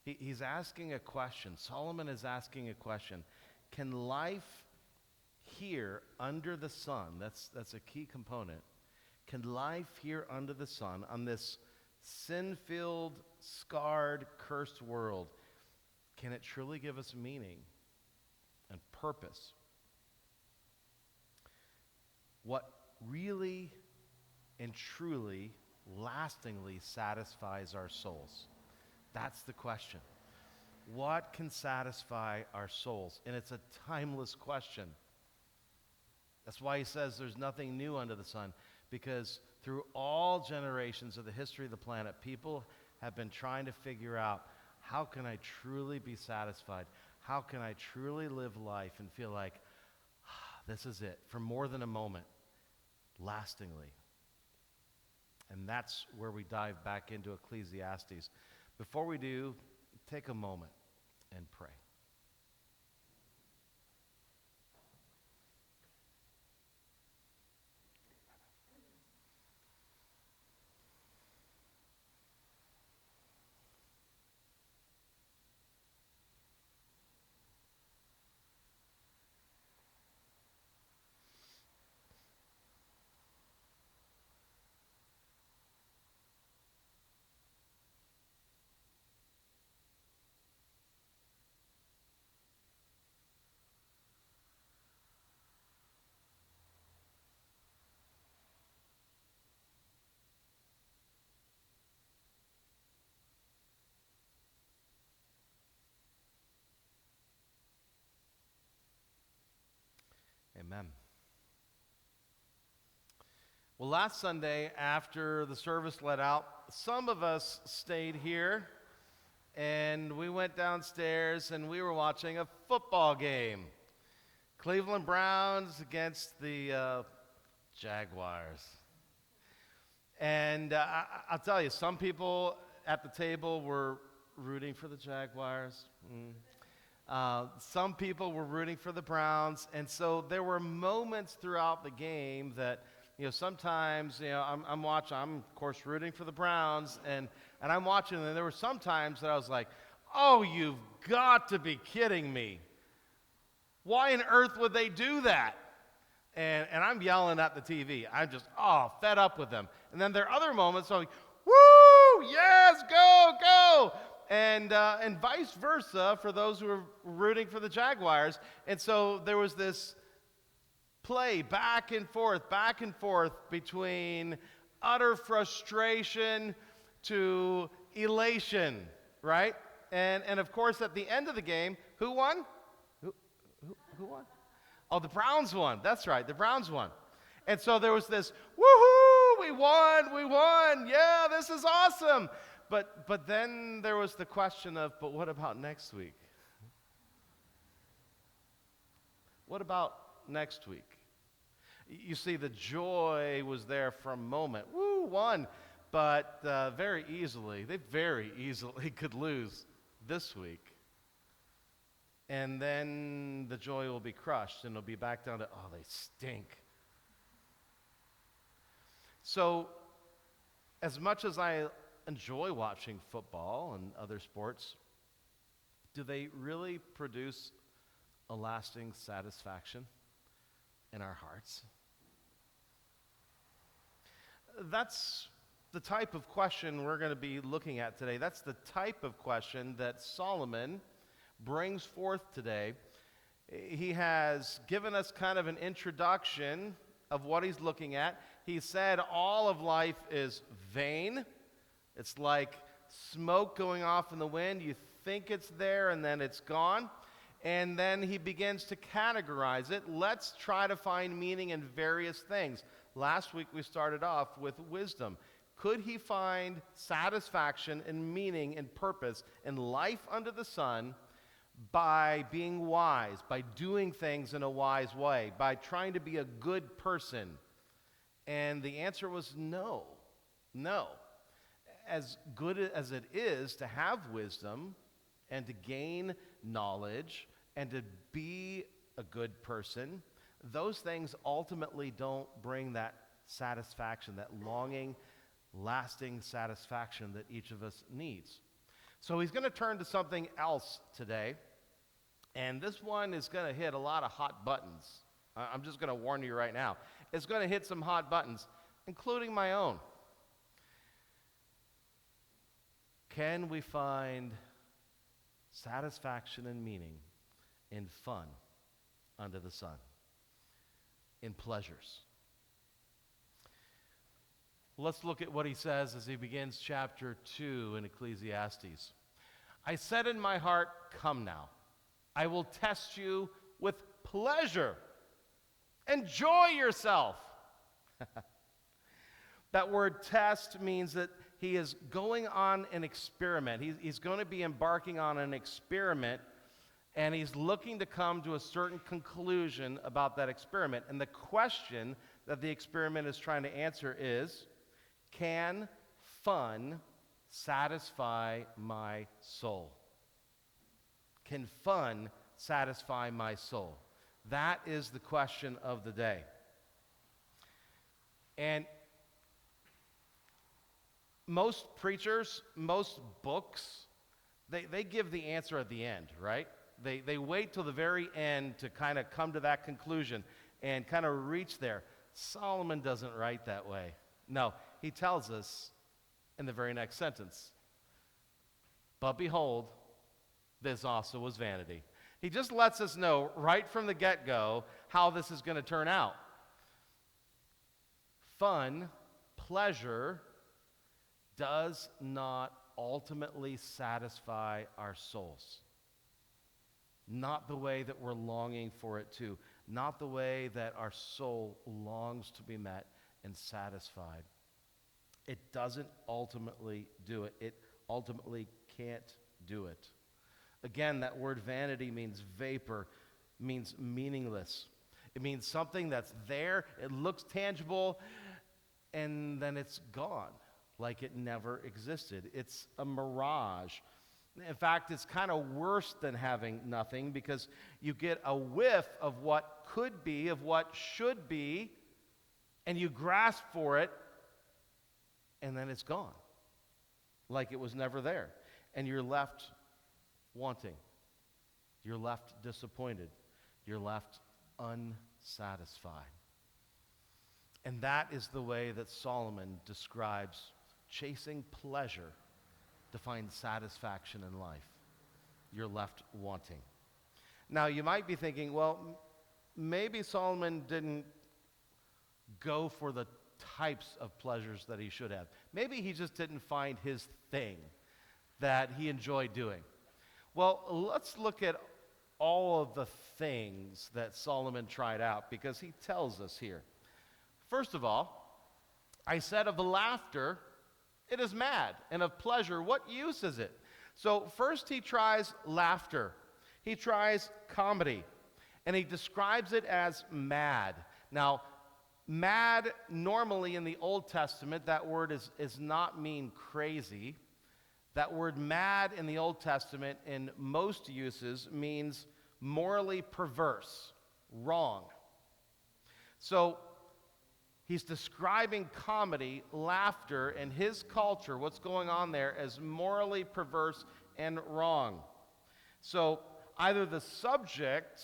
He's asking a question. Solomon is asking a question. Can life here under the sun, that's a key component, can life here under the sun, on this sin-filled, scarred, cursed world, can it truly give us meaning and purpose? What really and truly, lastingly satisfies our souls? That's the question. What can satisfy our souls? And it's a timeless question. That's why he says there's nothing new under the sun, because through all generations of the history of the planet, people have been trying to figure out, how can I truly be satisfied? How can I truly live life and feel like, this is it, for more than a moment, lastingly? And that's where we dive back into Ecclesiastes. Before we do, take a moment and pray. Amen. Well, last Sunday, after the service let out, some of us stayed here, and we went downstairs, and we were watching a football game. Cleveland Browns against the Jaguars. And I'll tell you, some people at the table were rooting for the Jaguars. Some people were rooting for the Browns, and so there were moments throughout the game that, sometimes, I'm watching, I'm of course rooting for the Browns, and I'm watching, and there were some times that I was like, oh, you've got to be kidding me. Why on earth would they do that? And I'm yelling at the TV. I'm just, fed up with them. And then there are other moments, I'm like, woo, yes, go, go. And vice versa for those who are rooting for the Jaguars. And so there was this play back and forth between utter frustration to elation, right? And of course, at the end of the game, who won? Who won? Oh, the Browns won. That's right, the Browns won. And so there was this, woohoo, we won, yeah, this is awesome. But then there was the question of, but what about next week? What about next week? You see, the joy was there for a moment. Woo, won. But they very easily could lose this week. And then the joy will be crushed, and it'll be back down to, they stink. So, as much as I enjoy watching football and other sports, do they really produce a lasting satisfaction in our hearts? That's the type of question we're going to be looking at today. That's the type of question that Solomon brings forth today. He has given us kind of an introduction of what he's looking at. He said all of life is vain. It's like smoke going off in the wind. You think it's there and then it's gone. And then he begins to categorize it. Let's try to find meaning in various things. Last week we started off with wisdom. Could he find satisfaction and meaning and purpose in life under the sun by being wise, by doing things in a wise way, by trying to be a good person? And the answer was no. No. As good as it is to have wisdom and to gain knowledge and to be a good person, those things ultimately don't bring that satisfaction, that longing, lasting satisfaction that each of us needs. So he's going to turn to something else today, and this one is going to hit a lot of hot buttons. I'm just going to warn you right now. It's going to hit some hot buttons, including my own. Can we find satisfaction and meaning in fun under the sun, in pleasures? Let's look at what he says as he begins chapter 2 in Ecclesiastes. I said in my heart, come now, I will test you with pleasure. Enjoy yourself. That word test means that he is going on an experiment. He's going to be embarking on an experiment, and he's looking to come to a certain conclusion about that experiment. And the question that the experiment is trying to answer is, can fun satisfy my soul? Can fun satisfy my soul? That is the question of the day. And most preachers, most books, they give the answer at the end, right? They wait till the very end to kind of come to that conclusion and kind of reach there. Solomon doesn't write that way. No, he tells us in the very next sentence, but behold, this also was vanity. He just lets us know right from the get-go how this is going to turn out. Fun, pleasure, does not ultimately satisfy our souls. Not the way that we're longing for it to. Not the way that our soul longs to be met and satisfied. It doesn't ultimately do it. It ultimately can't do it. Again, that word vanity means vapor, means meaningless. It means something that's there, it looks tangible, and then it's gone, like it never existed. It's a mirage. In fact, it's kind of worse than having nothing, because you get a whiff of what could be, of what should be, and you grasp for it, and then it's gone, like it was never there. And you're left wanting. You're left disappointed. You're left unsatisfied. And that is the way that Solomon describes chasing pleasure to find satisfaction in life. You're left wanting. Now, you might be thinking, well, maybe Solomon didn't go for the types of pleasures that he should have. Maybe he just didn't find his thing that he enjoyed doing. Well, let's look at all of the things that Solomon tried out, because he tells us here. First of all, I said of laughter, it is mad, and of pleasure, what use is it? So first he tries laughter. He tries comedy, and he describes it as mad. Now, mad, normally in the Old Testament, that word is not mean crazy. That word mad in the Old Testament, in most uses, means morally perverse, wrong. So he's describing comedy, laughter, and his culture, what's going on there, as morally perverse and wrong. So either the subject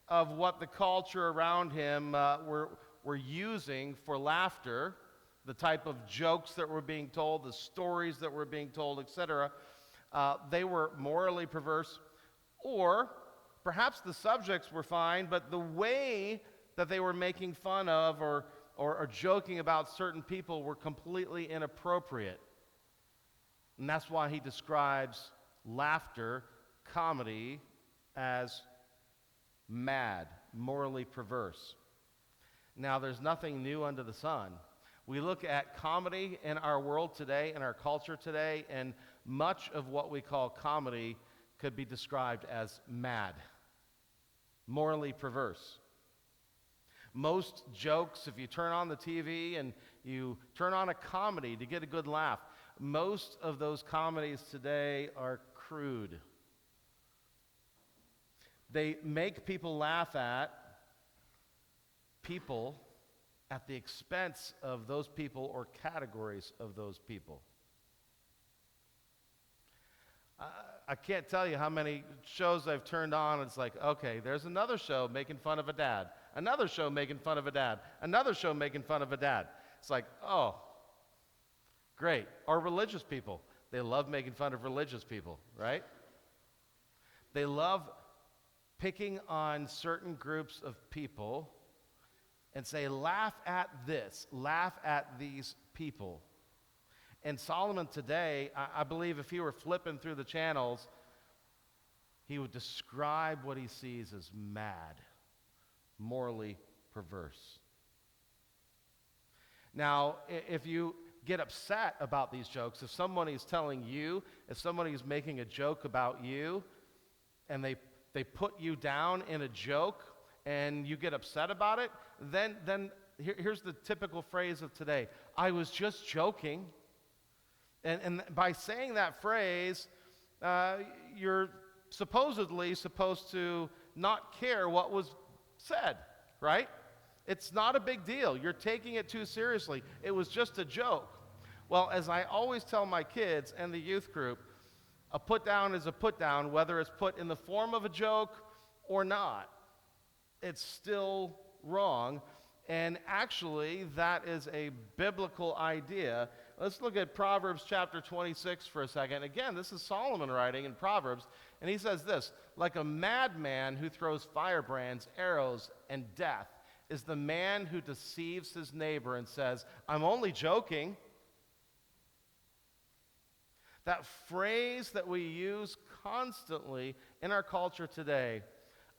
of what the culture around him were using for laughter, the type of jokes that were being told, the stories that were being told, etc., they were morally perverse. Or perhaps the subjects were fine, but the way that they were making fun of or joking about certain people were completely inappropriate. And that's why he describes laughter, comedy, as mad, morally perverse. Now, there's nothing new under the sun. We look at comedy in our world today, in our culture today, and much of what we call comedy could be described as mad, morally perverse. Most jokes, if you turn on the TV and you turn on a comedy to get a good laugh, most of those comedies today are crude. They make people laugh at people at the expense of those people or categories of those people. I can't tell you how many shows I've turned on. It's like, okay, there's another show making fun of a dad, another show making fun of a dad, another show making fun of a dad. It's like, oh, great. Or religious people. They love making fun of religious people, right? They love picking on certain groups of people and say, laugh at this, laugh at these people. And Solomon today, I believe if he were flipping through the channels, he would describe what he sees as mad, morally perverse. Now, if you get upset about these jokes, if somebody is telling you, if somebody is making a joke about you, and they put you down in a joke, and you get upset about it, then here's the typical phrase of today: I was just joking. And by saying that phrase, you're supposedly supposed to not care what was said, right? It's not a big deal. You're taking it too seriously. It was just a joke. Well, as I always tell my kids and the youth group, a put down is a put down, whether it's put in the form of a joke or not. It's still wrong. And actually, that is a biblical idea. Let's look at Proverbs chapter 26 for a second. Again, this is Solomon writing in Proverbs, and he says this: like a madman who throws firebrands, arrows, and death is the man who deceives his neighbor and says, I'm only joking. That phrase that we use constantly in our culture today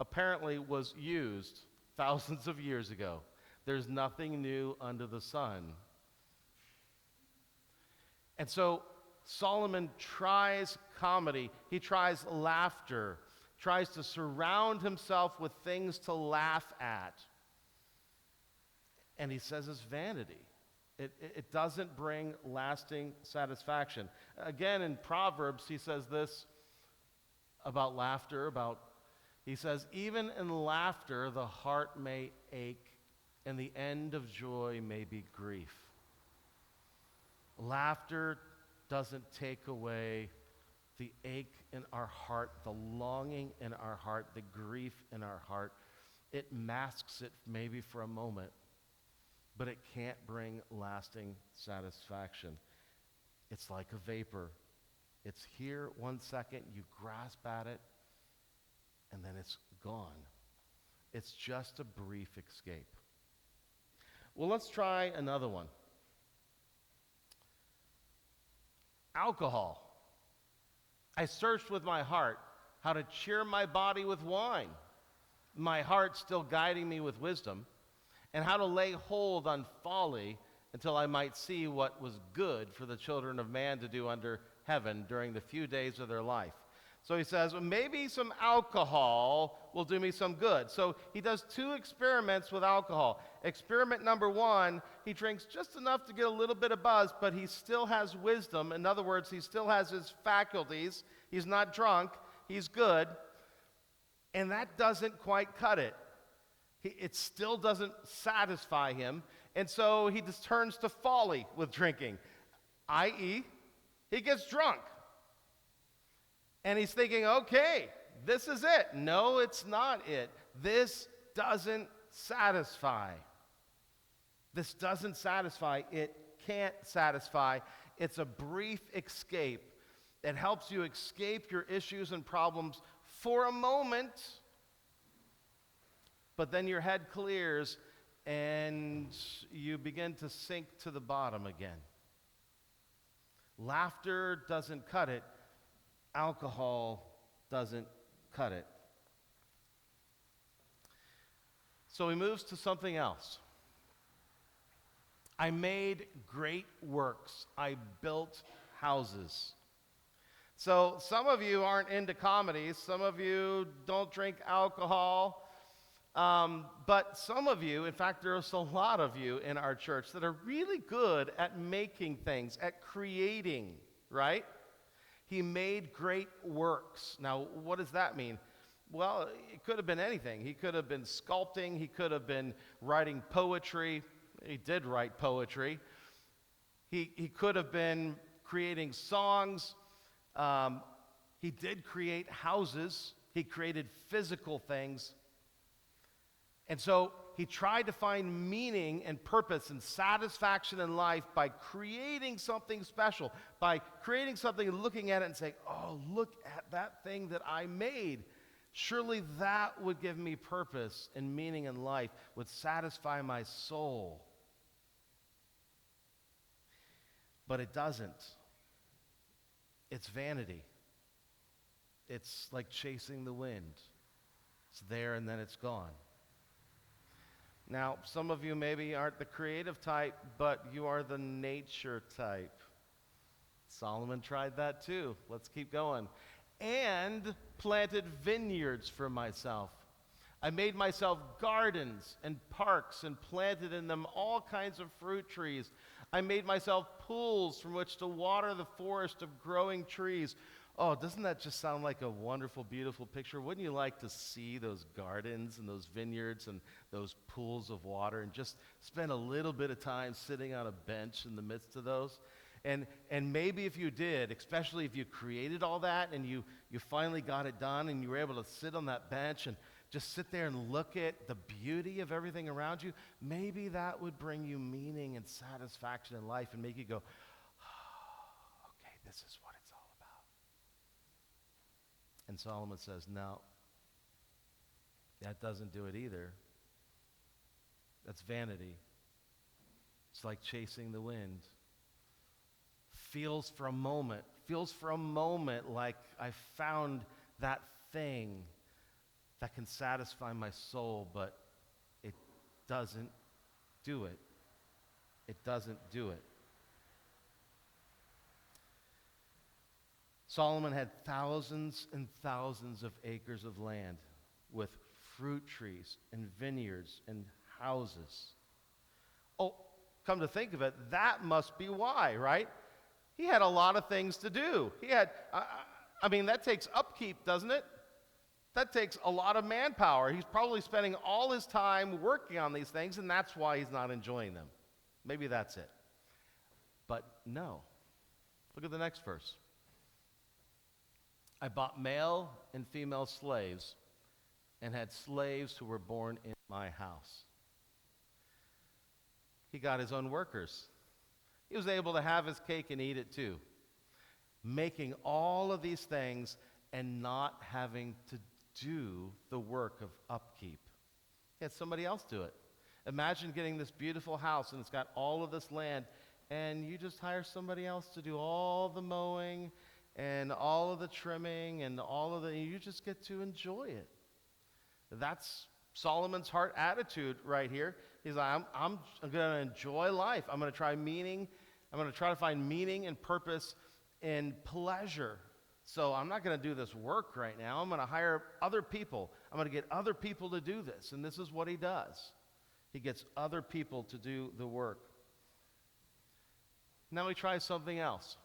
apparently was used thousands of years ago. There's nothing new under the sun. And so Solomon tries comedy. He tries laughter, tries to surround himself with things to laugh at. And he says it's vanity. It doesn't bring lasting satisfaction. Again, in Proverbs, he says this about laughter, he says, even in laughter the heart may ache, and the end of joy may be grief. Laughter doesn't take away the ache in our heart, the longing in our heart, the grief in our heart. It masks it maybe for a moment, but it can't bring lasting satisfaction. It's like a vapor. It's here 1 second, you grasp at it, and then it's gone. It's just a brief escape. Well, let's try another one. Alcohol. I searched with my heart how to cheer my body with wine, my heart still guiding me with wisdom, and how to lay hold on folly until I might see what was good for the children of man to do under heaven during the few days of their life. So he says, well, maybe some alcohol will do me some good. So he does 2 experiments with alcohol. Experiment number 1, he drinks just enough to get a little bit of buzz, but he still has wisdom. In other words, he still has his faculties. He's not drunk. He's good. And that doesn't quite cut it. It still doesn't satisfy him. And so he just turns to folly with drinking, i.e., he gets drunk. And he's thinking, okay, this is it. No, it's not it. This doesn't satisfy. This doesn't satisfy. It can't satisfy. It's a brief escape. It helps you escape your issues and problems for a moment, but then your head clears and you begin to sink to the bottom again. Laughter doesn't cut it. Alcohol doesn't cut it. So he moves to something else. I made great works. I built houses. So some of you aren't into comedies. Some of you don't drink alcohol. But some of you, in fact, there's a lot of you in our church that are really good at making things, at creating, right? He made great works. Now, what does that mean? Well, it could have been anything. He could have been sculpting. He could have been writing poetry. He did write poetry. He could have been creating songs. He did create houses. He created physical things. And so he tried to find meaning and purpose and satisfaction in life by creating something special, by creating something and looking at it and saying, oh, look at that thing that I made. Surely that would give me purpose and meaning in life, would satisfy my soul. But it doesn't. It's vanity. It's like chasing the wind. It's there and then it's gone. Now, some of you maybe aren't the creative type, but you are the nature type. Solomon tried that too. Let's keep going. And planted vineyards for myself. I made myself gardens and parks and planted in them all kinds of fruit trees. I made myself pools from which to water the forest of growing trees. Oh, doesn't that just sound like a wonderful, beautiful picture? Wouldn't you like to see those gardens and those vineyards and those pools of water and just spend a little bit of time sitting on a bench in the midst of those? And maybe if you did, especially if you created all that and you finally got it done and you were able to sit on that bench and just sit there and look at the beauty of everything around you, maybe that would bring you meaning and satisfaction in life and make you go, oh, okay, this is what it's all about. And Solomon says, no, that doesn't do it either. That's vanity. It's like chasing the wind. Feels for a moment like I found that thing that can satisfy my soul, but it doesn't do it. It doesn't do it. Solomon had thousands and thousands of acres of land with fruit trees and vineyards and houses. Oh, come to think of it, that must be why, right? He had a lot of things to do. He had, that takes upkeep, doesn't it? That takes a lot of manpower. He's probably spending all his time working on these things, and that's why he's not enjoying them. Maybe that's it. But no. Look at the next verse. I bought male and female slaves and had slaves who were born in my house. He got his own workers. He was able to have his cake and eat it too. Making all of these things and not having to do the work of upkeep. He had somebody else do it. Imagine getting this beautiful house and it's got all of this land and you just hire somebody else to do all the mowing and all of the trimming and you just get to enjoy it. That's Solomon's heart attitude right here. He's like, I'm going to enjoy life. I'm going to try meaning. I'm going to try to find meaning and purpose and pleasure. So I'm not going to do this work right now. I'm going to hire other people. I'm going to get other people to do this. And this is what he does. He gets other people to do the work. Now he tries something else.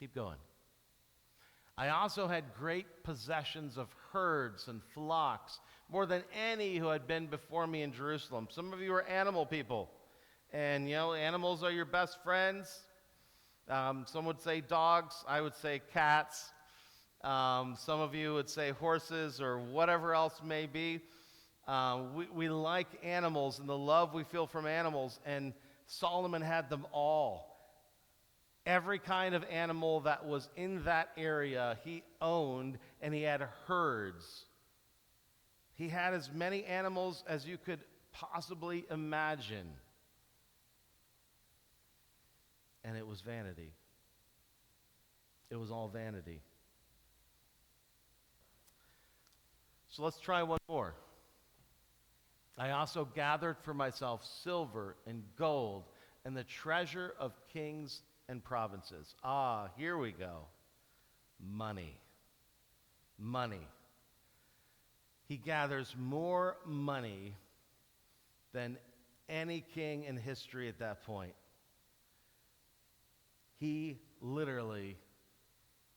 Keep going. I also had great possessions of herds and flocks, more than any who had been before me in Jerusalem. Some of you are animal people. And, animals are your best friends. Some would say dogs. I would say cats. Some of you would say horses or whatever else may be. We like animals and the love we feel from animals. And Solomon had them all. Every kind of animal that was in that area he owned, and he had herds. He had as many animals as you could possibly imagine. And it was vanity. It was all vanity. So let's try one more. I also gathered for myself silver and gold and the treasure of kings and provinces. Here we go. Money. Money. He gathers more money than any king in history at that point. He literally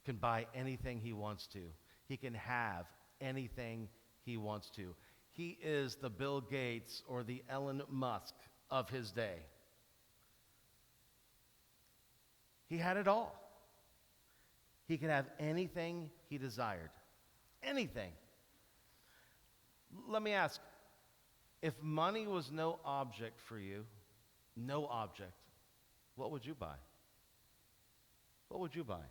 can buy anything he wants to. He can have anything he wants to. He is the Bill Gates or the Elon Musk of his day. He had it all. He could have anything he desired. Anything. Let me ask, if money was no object for you, no object, what would you buy? What would you buy?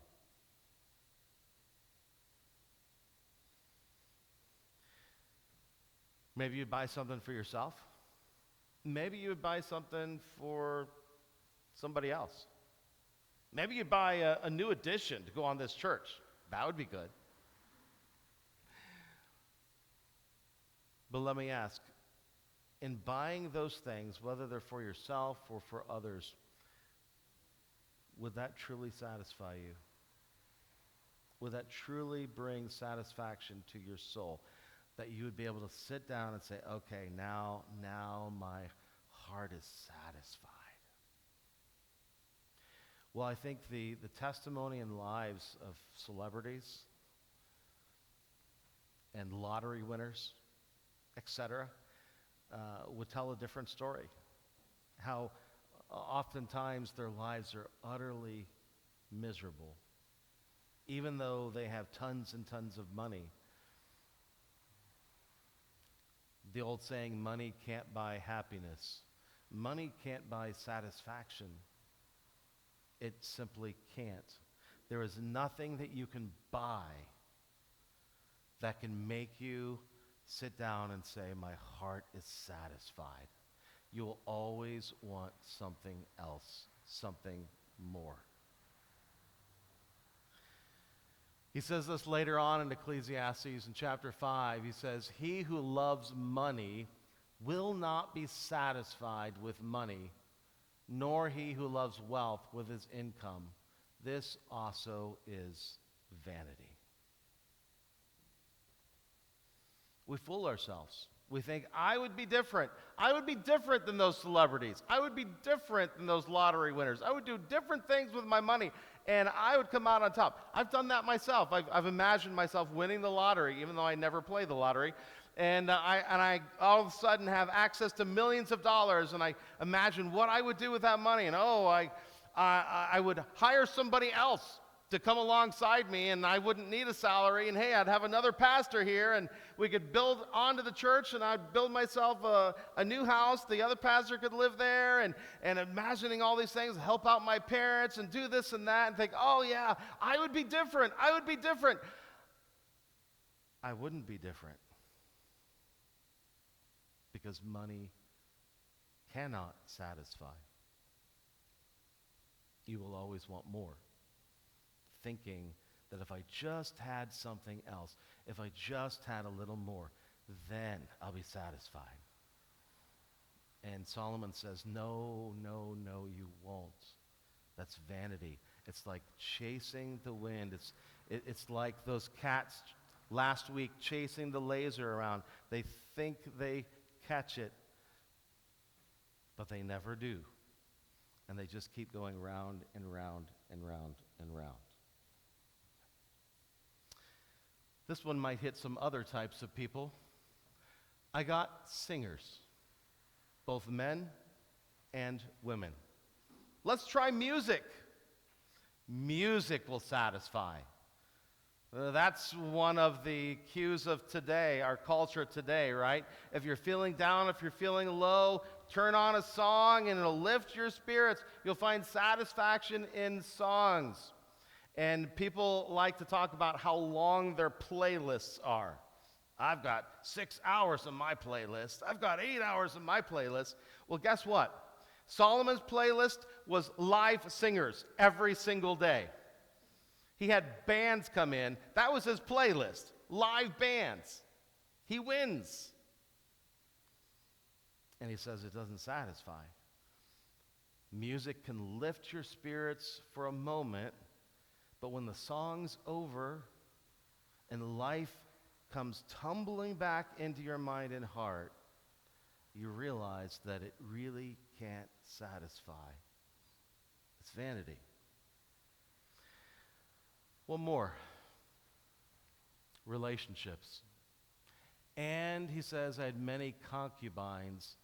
Maybe you'd buy something for yourself. Maybe you would buy something for somebody else. Maybe you'd buy a new addition to go on this church. That would be good. But let me ask, in buying those things, whether they're for yourself or for others, would that truly satisfy you? Would that truly bring satisfaction to your soul? That you would be able to sit down and say, okay, now my heart is satisfied. Well, I think the testimony and lives of celebrities and lottery winners, etc., would tell a different story. How oftentimes their lives are utterly miserable. Even though they have tons and tons of money. The old saying, money can't buy happiness. Money can't buy satisfaction. It simply can't. There is nothing that you can buy that can make you sit down and say, my heart is satisfied. You will always want something else, something more. He says this later on in Ecclesiastes in chapter 5. He says, he who loves money will not be satisfied with money, nor he who loves wealth with his income. This also is vanity. We fool ourselves. We think, I would be different. I would be different than those celebrities. I would be different than those lottery winners. I would do different things with my money, and I would come out on top. I've done that myself. I've imagined myself winning the lottery, even though I never play the lottery. And I all of a sudden have access to millions of dollars, and I imagine what I would do with that money. And I would hire somebody else to come alongside me, and I wouldn't need a salary, and hey, I'd have another pastor here, and we could build onto the church, and I'd build myself a new house. The other pastor could live there, and imagining all these things, help out my parents, and do this and that, and think, oh yeah, I would be different. I would be different. I wouldn't be different. Because money cannot satisfy. You will always want more. Thinking that if I just had something else, if I just had a little more, then I'll be satisfied. And Solomon says, no, you won't. That's vanity. It's like chasing the wind. It's like those cats last week chasing the laser around. They think they catch it, but they never do. And they just keep going round and round and round and round. This one might hit some other types of people. I got singers, both men and women. Let's try music. Music will satisfy. That's one of the cues of today, our culture today, right? If you're feeling down, if you're feeling low, turn on a song and it'll lift your spirits. You'll find satisfaction in songs. And people like to talk about how long their playlists are. I've got 6 hours in my playlist. I've got 8 hours in my playlist. Well, guess what? Solomon's playlist was live singers every single day. He had bands come in. That was his playlist, live bands. He wins. And he says it doesn't satisfy. Music can lift your spirits for a moment, but when the song's over and life comes tumbling back into your mind and heart, you realize that it really can't satisfy. It's vanity. One more. Relationships. And he says, I had many concubines,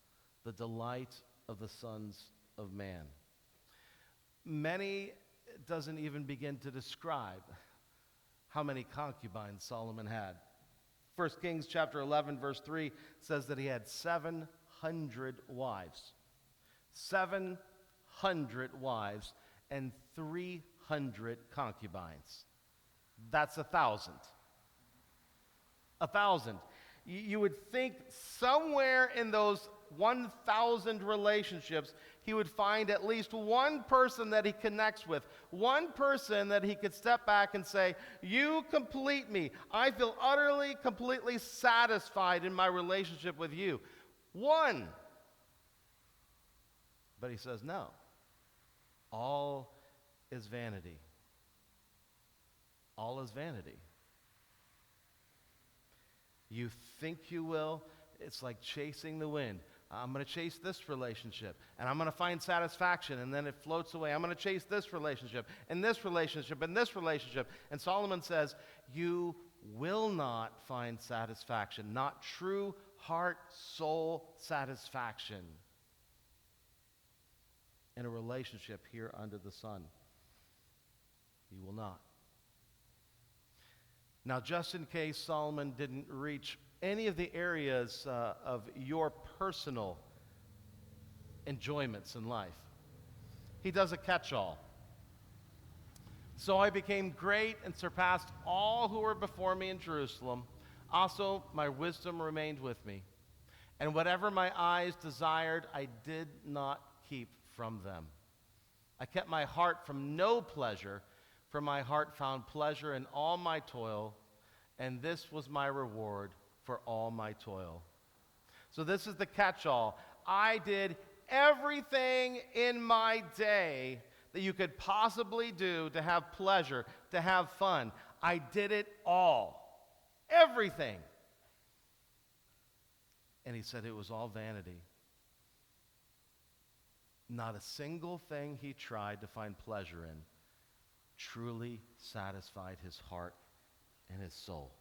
the delight of the sons of man. Many doesn't even begin to describe. how many concubines Solomon had. 1 Kings chapter 11, verse 3 says that he had 700 wives. 700 wives and 300 concubines. That's 1,000. 1,000. You would think somewhere in those 1,000 relationships, he would find at least one person that he connects with, one person that he could step back and say, you complete me. I feel utterly, completely satisfied in my relationship with you. One. But he says, no. All is vanity. All is vanity. You think you will. It's like chasing the wind. I'm going to chase this relationship, and I'm going to find satisfaction, and then it floats away. I'm going to chase this relationship, and this relationship, and this relationship. And Solomon says, you will not find satisfaction, not true heart, soul satisfaction in a relationship here under the sun. You will not. Now, just in case Solomon didn't reach any of the areas of your personal enjoyments in life, he does a catch-all. So I became great and surpassed all who were before me in Jerusalem. Also, my wisdom remained with me. And whatever my eyes desired, I did not keep from them. I kept my heart from no pleasure, for my heart found pleasure in all my toil, and this was my reward for all my toil. So this is the catch-all. I did everything in my day that you could possibly do to have pleasure, to have fun. I did it all. Everything. And he said it was all vanity. Not a single thing he tried to find pleasure in truly satisfied his heart and his soul.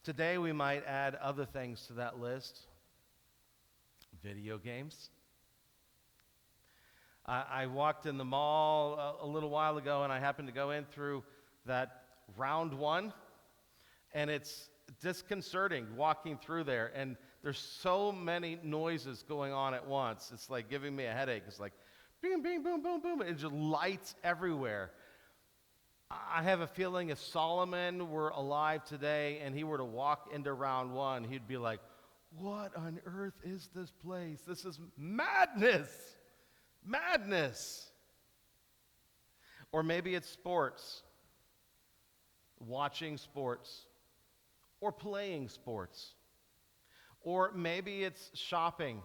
Today we might add other things to that list. Video games. I walked in the mall a little while ago, and I happened to go in through that round one, and it's disconcerting walking through there, and there's so many noises going on at once. It's like giving me a headache. It's like bing, bing, boom, boom, boom, and just lights everywhere. I have a feeling if Solomon were alive today and he were to walk into round one, he'd be like, what on earth is this place? This is madness. Madness. Or maybe it's sports, watching sports, or playing sports. Or maybe it's shopping.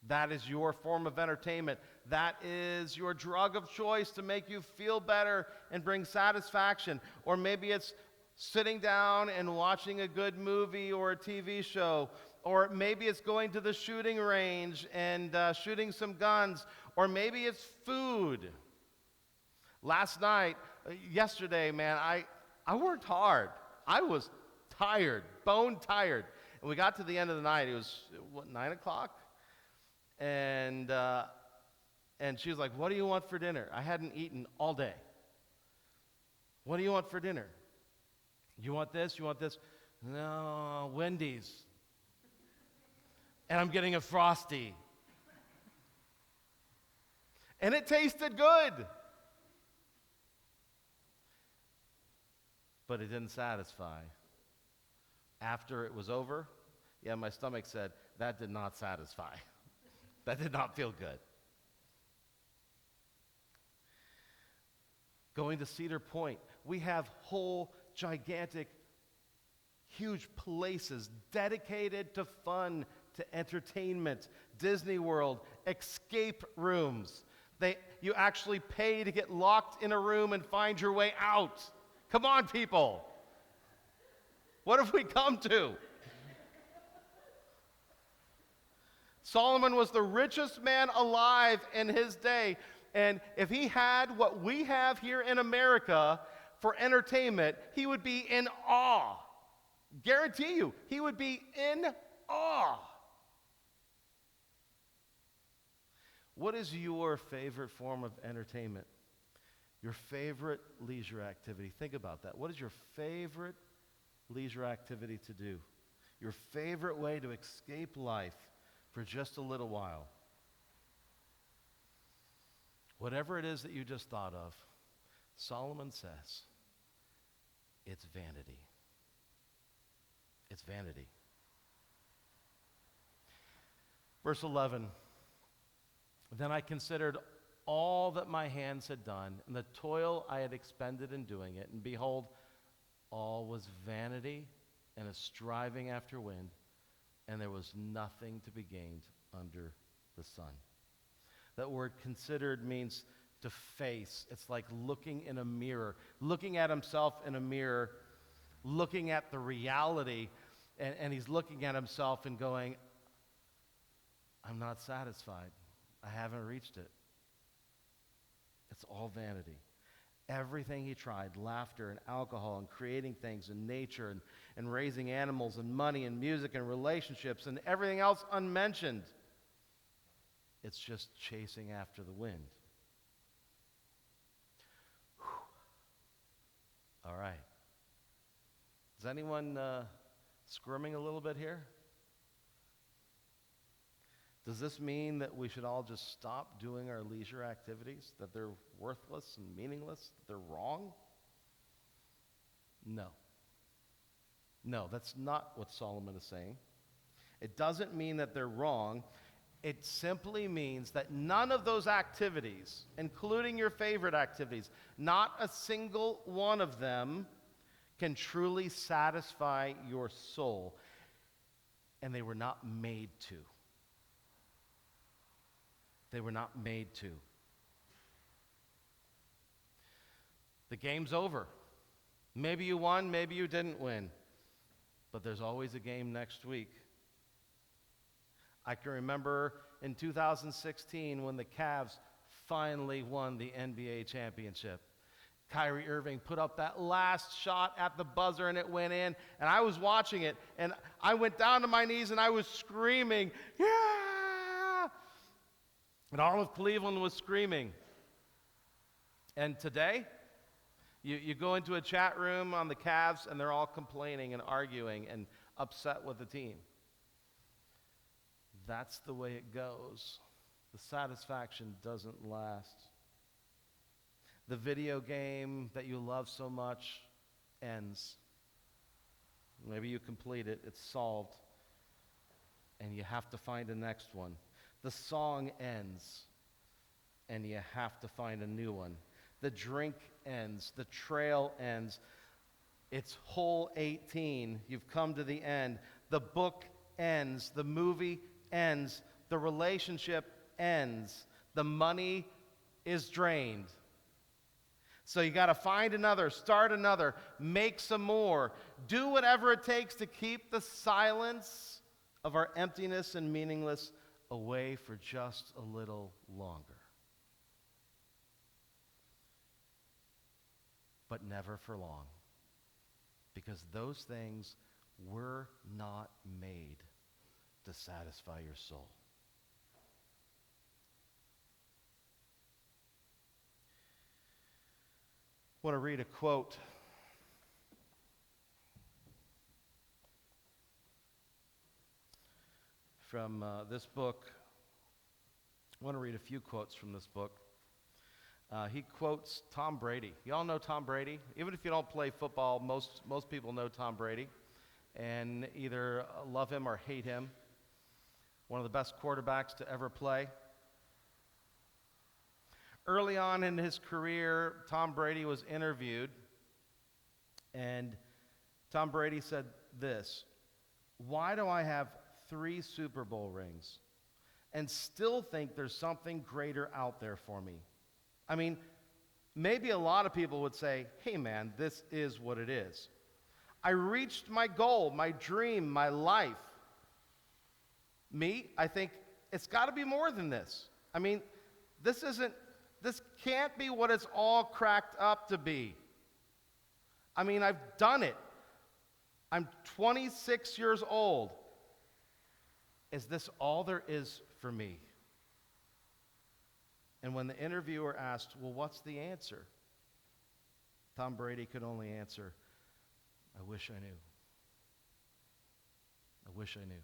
That is your form of entertainment. That is your drug of choice to make you feel better and bring satisfaction. Or maybe it's sitting down and watching a good movie or a TV show. Or maybe it's going to the shooting range and shooting some guns. Or maybe it's food. Yesterday, man, I worked hard. I was tired, bone tired. And we got to the end of the night. It was, 9 o'clock? And she was like, what do you want for dinner? I hadn't eaten all day. What do you want for dinner? You want this? You want this? No, Wendy's. And I'm getting a Frosty. And it tasted good. But it didn't satisfy. After it was over, my stomach said, that did not satisfy. That did not feel good. Going to Cedar Point, we have whole, gigantic, huge places dedicated to fun, to entertainment, Disney World, escape rooms. You actually pay to get locked in a room and find your way out. Come on, people. What have we come to? Solomon was the richest man alive in his day, and if he had what we have here in America for entertainment, he would be in awe. Guarantee you, he would be in awe. What is your favorite form of entertainment? Your favorite leisure activity. Think about that. What is your favorite leisure activity to do? Your favorite way to escape life for just a little while. Whatever it is that you just thought of, Solomon says, it's vanity. It's vanity. Verse 11, then I considered all that my hands had done, and the toil I had expended in doing it, and behold, all was vanity and a striving after wind, and there was nothing to be gained under the sun. That word considered means to face. It's like looking in a mirror, looking at himself in a mirror, looking at the reality, and he's looking at himself and going, I'm not satisfied. I haven't reached it. It's all vanity. Everything he tried, laughter and alcohol and creating things and nature and raising animals and money and music and relationships and everything else unmentioned. It's just chasing after the wind. Whew. All right. Is anyone squirming a little bit here? Does this mean that we should all just stop doing our leisure activities, that they're worthless and meaningless, that they're wrong? No. No, that's not what Solomon is saying. It doesn't mean that they're wrong. It simply means that none of those activities, including your favorite activities, not a single one of them can truly satisfy your soul. And they were not made to. They were not made to. The game's over. Maybe you won, maybe you didn't win. But there's always a game next week. I can remember in 2016 when the Cavs finally won the NBA championship. Kyrie Irving put up that last shot at the buzzer and it went in. And I was watching it and I went down to my knees and I was screaming, yeah! And all of Cleveland was screaming. And today, you go into a chat room on the Cavs and they're all complaining and arguing and upset with the team. That's the way it goes. The satisfaction doesn't last. The video game that you love so much ends. Maybe you complete it, it's solved, and you have to find the next one. The song ends, and you have to find a new one. The drink ends, the trail ends. It's hole 18. You've come to the end. The book ends, the movie ends, the relationship ends, the money is drained. So you got to find another, start another, make some more. Do whatever it takes to keep the silence of our emptiness and meaningless away for just a little longer. But never for long. Because those things were not made to satisfy your soul. I want to read a quote from this book. I want to read a few quotes from this book. He quotes Tom Brady. You all know Tom Brady? Even if you don't play football, most people know Tom Brady and either love him or hate him. One of the best quarterbacks to ever play. Early on in his career, Tom Brady was interviewed, and Tom Brady said this: "Why do I have 3 Super Bowl rings and still think there's something greater out there for me?" I mean, maybe a lot of people would say, "Hey man, this is what it is. I reached my goal, my dream, my life." Me, I think it's got to be more than this. I mean, this can't be what it's all cracked up to be. I mean, I've done it. I'm 26 years old. Is this all there is for me? And when the interviewer asked, "Well, what's the answer?" Tom Brady could only answer, I wish I knew. I wish I knew.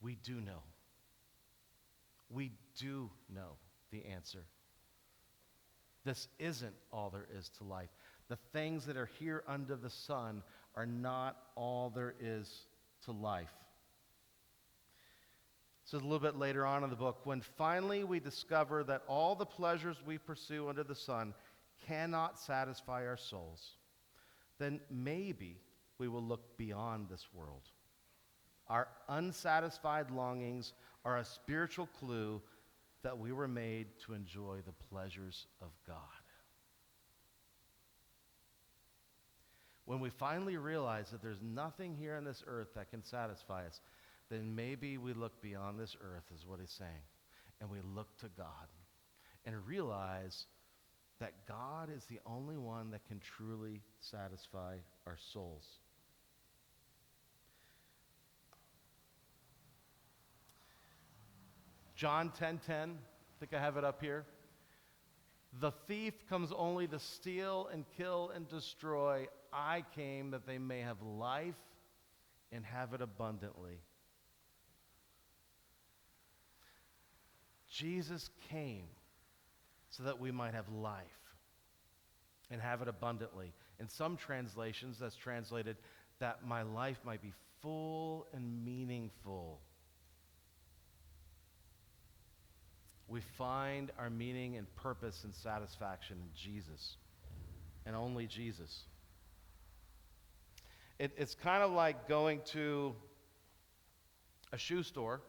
We do know. We do know the answer. This isn't all there is to life. The things that are here under the sun are not all there is to life. So a little bit later on in the book, when finally we discover that all the pleasures we pursue under the sun cannot satisfy our souls, then maybe we will look beyond this world. Our unsatisfied longings are a spiritual clue that we were made to enjoy the pleasures of God. When we finally realize that there's nothing here on this earth that can satisfy us, then maybe we look beyond this earth, is what he's saying, and we look to God and realize that God is the only one that can truly satisfy our souls. John 10:10, I think I have it up here. The thief comes only to steal and kill and destroy. I came that they may have life and have it abundantly. Jesus came so that we might have life and have it abundantly. In some translations, that's translated that my life might be full and meaningful. We find our meaning and purpose and satisfaction in Jesus, and only Jesus. It's kind of like going to a shoe store,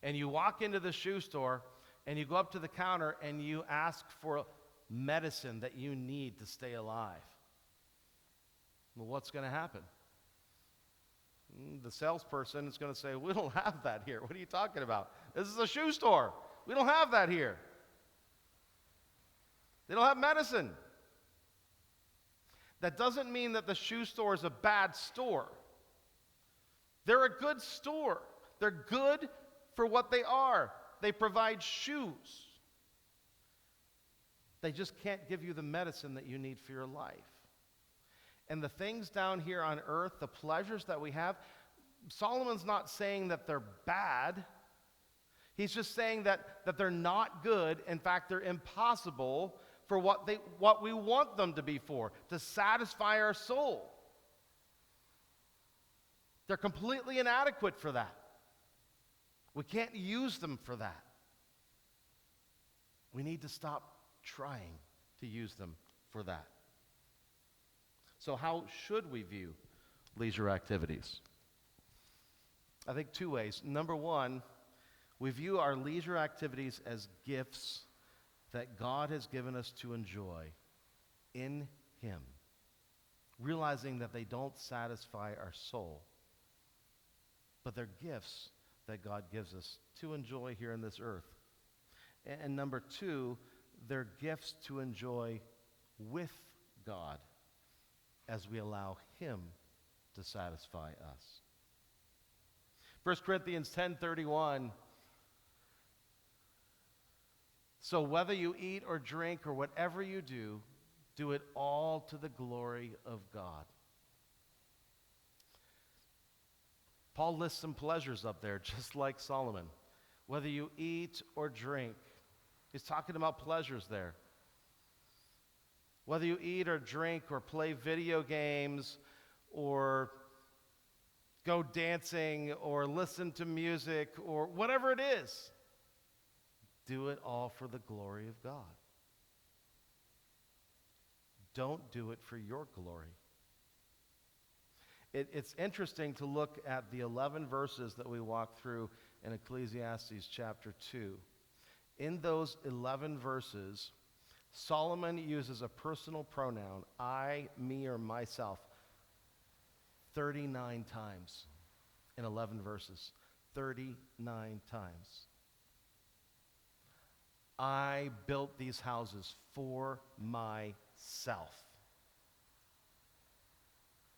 and you walk into the shoe store, and you go up to the counter, and you ask for medicine that you need to stay alive. Well, what's going to happen? The salesperson is going to say, we don't have that here. What are you talking about? This is a shoe store. We don't have that here. They don't have medicine. That doesn't mean that the shoe store is a bad store. They're a good store. They're good for what they are. They provide shoes. They just can't give you the medicine that you need for your life. And the things down here on earth, the pleasures that we have, Solomon's not saying that they're bad. He's just saying that they're not good. In fact, they're impossible for what we want them to be for, to satisfy our soul. They're completely inadequate for that. We can't use them for that. We need to stop trying to use them for that. So how should we view leisure activities? I think two ways. Number one, we view our leisure activities as gifts that God has given us to enjoy in Him, realizing that they don't satisfy our soul, but they're gifts that God gives us to enjoy here on this earth. And number two, they're gifts to enjoy with God as we allow Him to satisfy us. 1 Corinthians 10:31, so whether you eat or drink or whatever you do, do it all to the glory of God. Paul lists some pleasures up there, just like Solomon. Whether you eat or drink, he's talking about pleasures there. Whether you eat or drink or play video games or go dancing or listen to music or whatever it is, do it all for the glory of God. Don't do it for your glory. It's interesting to look at the 11 verses that we walked through in Ecclesiastes chapter 2. In those 11 verses, Solomon uses a personal pronoun, I, me, or myself, 39 times in 11 verses. 39 times. I built these houses for myself.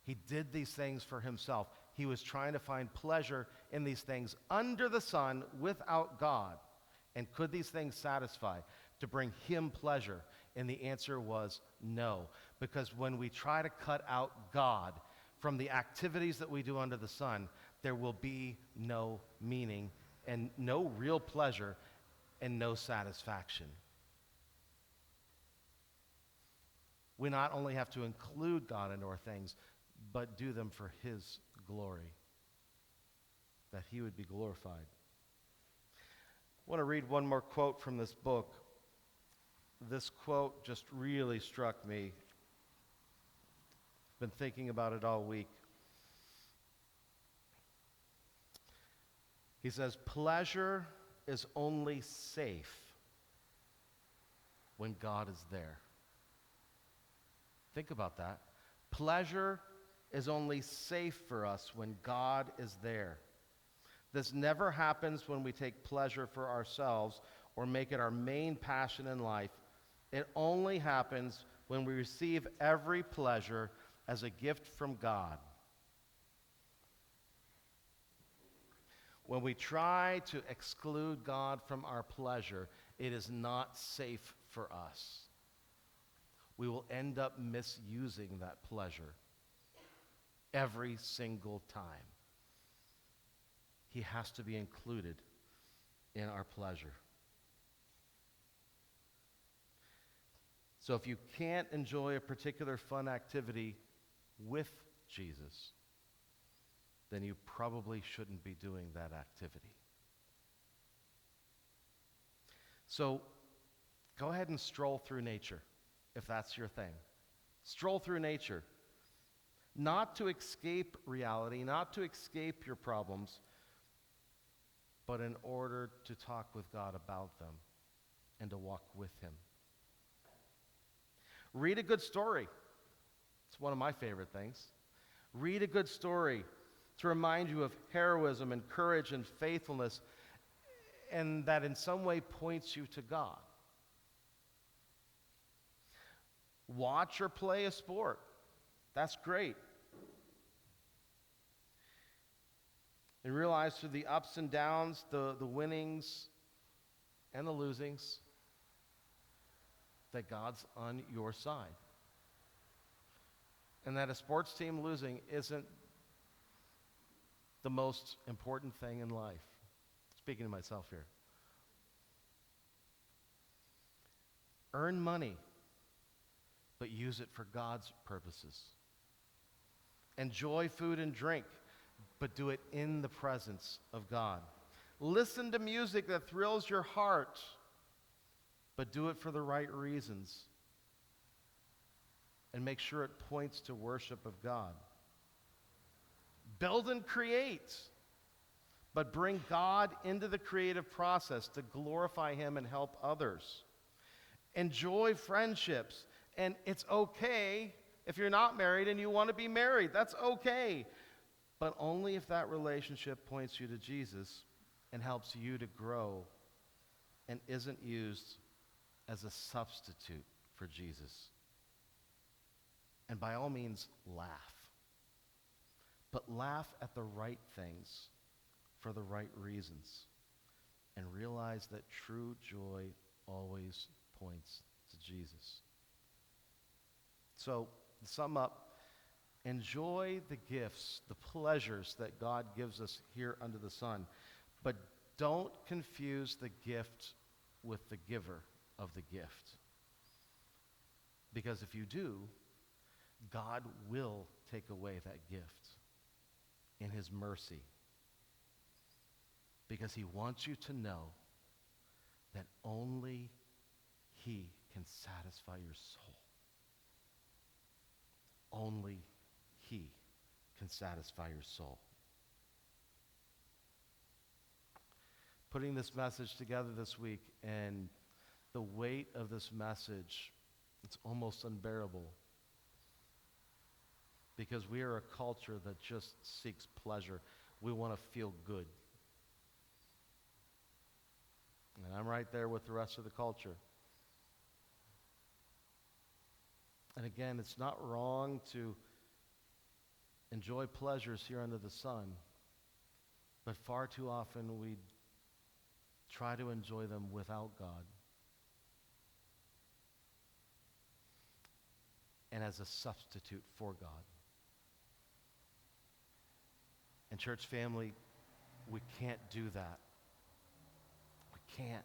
He did these things for himself. He was trying to find pleasure in these things under the sun without God. And could these things satisfy to bring him pleasure? And the answer was no. Because when we try to cut out God from the activities that we do under the sun, there will be no meaning and no real pleasure and no satisfaction. We not only have to include God into our things, but do them for His glory, that He would be glorified. I want to read one more quote from this book. This quote just really struck me. I've been thinking about it all week. He says, "Pleasure is only safe when God is there." Think about that. Pleasure is only safe for us when God is there. This never happens when we take pleasure for ourselves or make it our main passion in life. It only happens when we receive every pleasure as a gift from God. When we try to exclude God from our pleasure, it is not safe for us. We will end up misusing that pleasure every single time. He has to be included in our pleasure. So if you can't enjoy a particular fun activity with Jesus, then you probably shouldn't be doing that activity. So go ahead and stroll through nature, if that's your thing. Stroll through nature. Not to escape reality, not to escape your problems, but in order to talk with God about them and to walk with Him. Read a good story. It's one of my favorite things. Read a good story to remind you of heroism and courage and faithfulness, and that in some way points you to God. Watch or play a sport. That's great. And realize through the ups and downs, the winnings and the losings, that God's on your side. And that a sports team losing isn't the most important thing in life. Speaking to myself here. Earn money, but use it for God's purposes. Enjoy food and drink, but do it in the presence of God. Listen to music that thrills your heart, but do it for the right reasons. And make sure it points to worship of God. Build and create, but bring God into the creative process to glorify Him and help others. Enjoy friendships, and it's okay if you're not married and you want to be married. That's okay, but only if that relationship points you to Jesus and helps you to grow and isn't used as a substitute for Jesus. And by all means, laugh. But laugh at the right things for the right reasons. And realize that true joy always points to Jesus. So, to sum up, enjoy the gifts, the pleasures that God gives us here under the sun. But don't confuse the gift with the giver of the gift. Because if you do, God will take away that gift in His mercy. Because He wants you to know that only He can satisfy your soul. Only He can satisfy your soul. Putting this message together this week, and the weight of this message, it's almost unbearable. Because we are a culture that just seeks pleasure. We want to feel good. And I'm right there with the rest of the culture. And again, it's not wrong to enjoy pleasures here under the sun, but far too often we try to enjoy them without God. and as a substitute for God. And church family, we can't do that. We can't,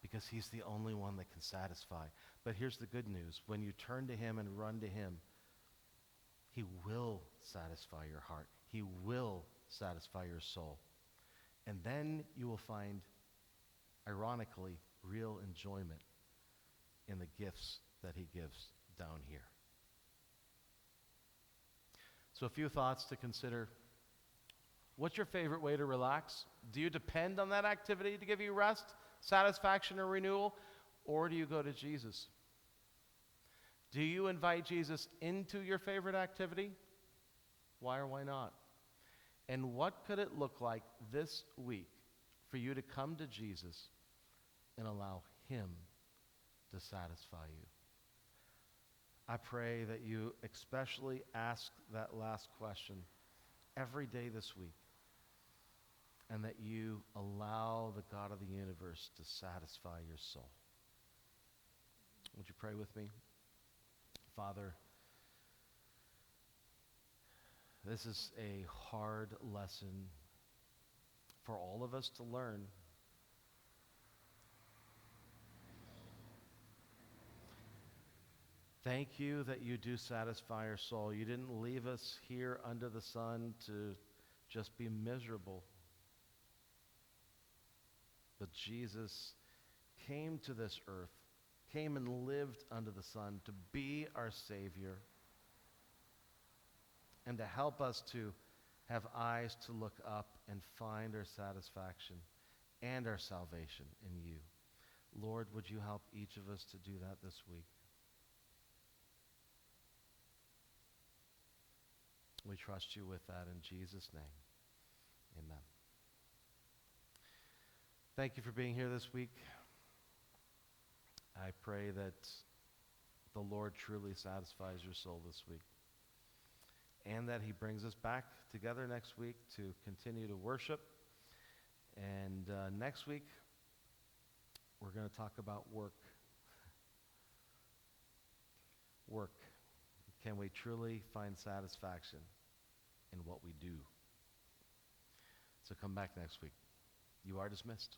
because he's the only one that can satisfy. But here's the good news. When you turn to him and run to him, he will satisfy your heart. He will satisfy your soul. And then you will find, ironically, real enjoyment in the gifts that he gives down here. So a few thoughts to consider. What's your favorite way to relax? Do you depend on that activity to give you rest, satisfaction, or renewal? Or do you go to Jesus? Do you invite Jesus into your favorite activity? Why or why not? And what could it look like this week for you to come to Jesus and allow him to satisfy you? I pray that you especially ask that last question every day this week, and that you allow the God of the universe to satisfy your soul. Would you pray with me? Father, this is a hard lesson for all of us to learn. Thank you that you do satisfy our soul. You didn't leave us here under the sun to just be miserable. But Jesus came to this earth, came and lived under the sun to be our Savior and to help us to have eyes to look up and find our satisfaction and our salvation in you. Lord, would you help each of us to do that this week? We trust you with that in Jesus' name. Amen. Thank you for being here this week. I pray that the Lord truly satisfies your soul this week, and that he brings us back together next week to continue to worship. And next week, we're going to talk about work. Work. Can we truly find satisfaction in what we do? So come back next week. You are dismissed.